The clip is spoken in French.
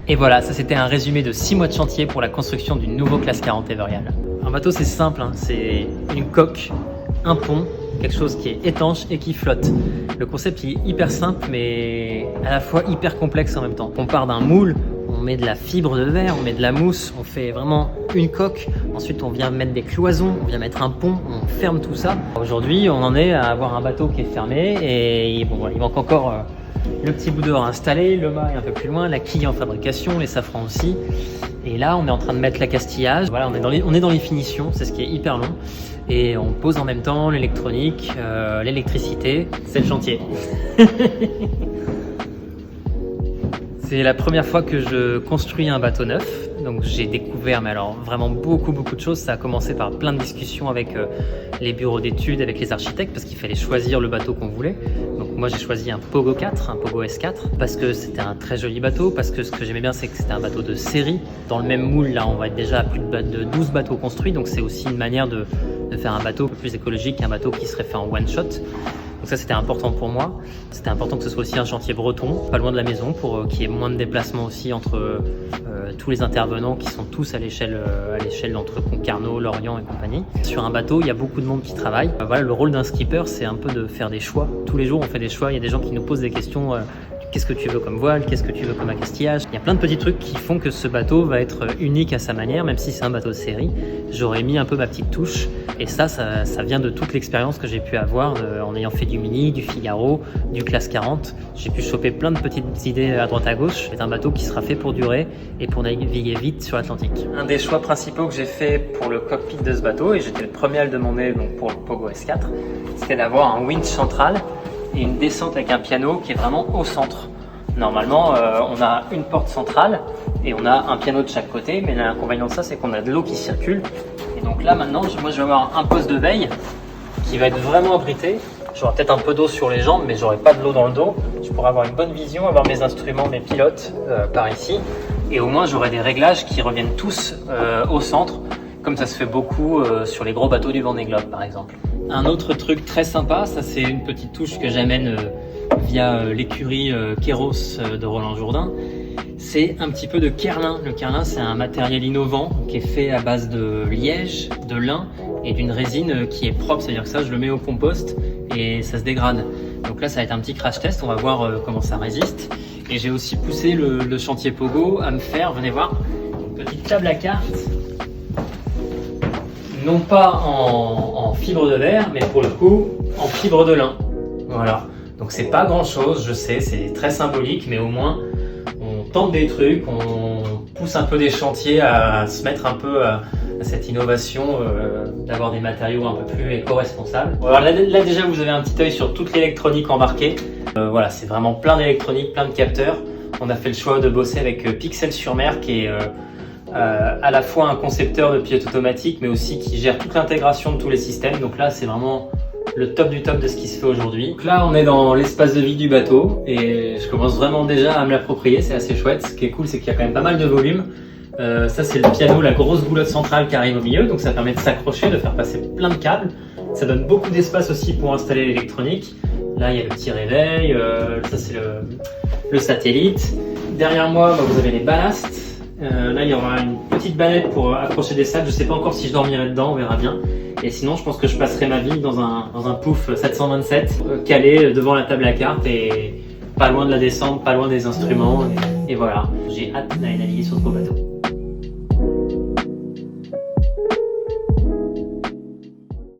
Et voilà, ça c'était un résumé de 6 mois de chantier pour la construction du nouveau classe 40 Everial. Un bateau c'est simple, hein, c'est une coque, un pont, quelque chose qui est étanche et qui flotte. Le concept il est hyper simple mais à la fois hyper complexe en même temps. On part d'un moule, on met de la fibre de verre, on met de la mousse, on fait vraiment une coque. Ensuite on vient mettre des cloisons, on vient mettre un pont, on ferme tout ça. Aujourd'hui on en est à avoir un bateau qui est fermé et bon, il manque encore le petit bout dehors installé, le mât est un peu plus loin, la quille en fabrication, les safrans aussi. Et là, on est en train de mettre l'accastillage. Voilà, on est dans les finitions, c'est ce qui est hyper long. Et on pose en même temps l'électronique, l'électricité. C'est le chantier. C'est la première fois que je construis un bateau neuf. Donc j'ai découvert, mais alors vraiment beaucoup de choses. Ça a commencé par plein de discussions avec les bureaux d'études, avec les architectes, parce qu'il fallait choisir le bateau qu'on voulait. Donc moi j'ai choisi un Pogo 4, un Pogo S4, parce que c'était un très joli bateau, parce que ce que j'aimais bien c'est que c'était un bateau de série. Dans le même moule, là on va être déjà à plus de 12 bateaux construits, donc c'est aussi une manière de faire un bateau plus écologique qu'un bateau qui serait fait en one shot. Donc ça c'était important pour moi. C'était important que ce soit aussi un chantier breton, pas loin de la maison, pour qu'il y ait moins de déplacements aussi entre tous les intervenants qui sont tous à l'échelle entre Concarneau, Lorient et compagnie. Sur un bateau, il y a beaucoup de monde qui travaille. Voilà, le rôle d'un skipper, c'est un peu de faire des choix. Tous les jours, on fait des choix. Il y a des gens qui nous posent des questions. Qu'est-ce que tu veux comme voile? Qu'est-ce que tu veux comme accastillage? Il y a plein de petits trucs qui font que ce bateau va être unique à sa manière, même si c'est un bateau de série. J'aurais mis un peu ma petite touche. Et ça vient de toute l'expérience que j'ai pu avoir en ayant fait du Mini, du Figaro, du Classe 40. J'ai pu choper plein de petites idées à droite à gauche. C'est un bateau qui sera fait pour durer et pour naviguer vite sur l'Atlantique. Un des choix principaux que j'ai fait pour le cockpit de ce bateau, et j'étais le premier à le demander donc pour le Pogo S4, c'était d'avoir un winch central et une descente avec un piano qui est vraiment au centre. Normalement, on a une porte centrale et on a un piano de chaque côté, mais l'inconvénient de ça, c'est qu'on a de l'eau qui circule. Et donc là, maintenant, moi, je vais avoir un poste de veille qui va être vraiment abrité. J'aurai peut-être un peu d'eau sur les jambes, mais j'aurai pas de l'eau dans le dos. Je pourrai avoir une bonne vision, avoir mes instruments, mes pilotes par ici. Et au moins, j'aurai des réglages qui reviennent tous au centre, comme ça se fait beaucoup sur les gros bateaux du Vendée Globe, par exemple. Un autre truc très sympa, ça c'est une petite touche que j'amène via l'écurie Kéros de Roland Jourdain, c'est un petit peu de carlin. Le carlin, c'est un matériel innovant qui est fait à base de liège, de lin et d'une résine qui est propre, c'est-à-dire que ça, je le mets au compost et ça se dégrade. Donc là, ça va être un petit crash test, on va voir comment ça résiste. Et j'ai aussi poussé le chantier Pogo à me faire, venez voir, une petite table à cartes, non pas en fibre de verre, mais pour le coup, en fibre de lin. Voilà. Donc c'est pas grand chose, je sais, c'est très symbolique, mais au moins on tente des trucs, on pousse un peu des chantiers à se mettre un peu à cette innovation d'avoir des matériaux un peu plus éco-responsables. Alors là déjà vous avez un petit œil sur toute l'électronique embarquée. Voilà, c'est vraiment plein d'électronique, plein de capteurs. On a fait le choix de bosser avec Pixel sur Mer qui est à la fois un concepteur de pilote automatique mais aussi qui gère toute l'intégration de tous les systèmes. Donc là c'est vraiment le top du top de ce qui se fait aujourd'hui. Donc là, on est dans l'espace de vie du bateau et je commence vraiment déjà à me l'approprier, c'est assez chouette. Ce qui est cool, c'est qu'il y a quand même pas mal de volume. Ça, c'est le piano, la grosse boulotte centrale qui arrive au milieu, donc ça permet de s'accrocher, de faire passer plein de câbles. Ça donne beaucoup d'espace aussi pour installer l'électronique. Là, il y a le petit réveil, ça c'est le satellite. Derrière moi, vous avez les ballasts. Là, il y aura une petite bannette pour accrocher des sacs. Je sais pas encore si je dormirai dedans, on verra bien. Et sinon, je pense que je passerai ma vie dans un pouf 727 calé devant la table à cartes et pas loin de la descente, pas loin des instruments. Et voilà, j'ai hâte d'aller naviguer sur ce beau bateau.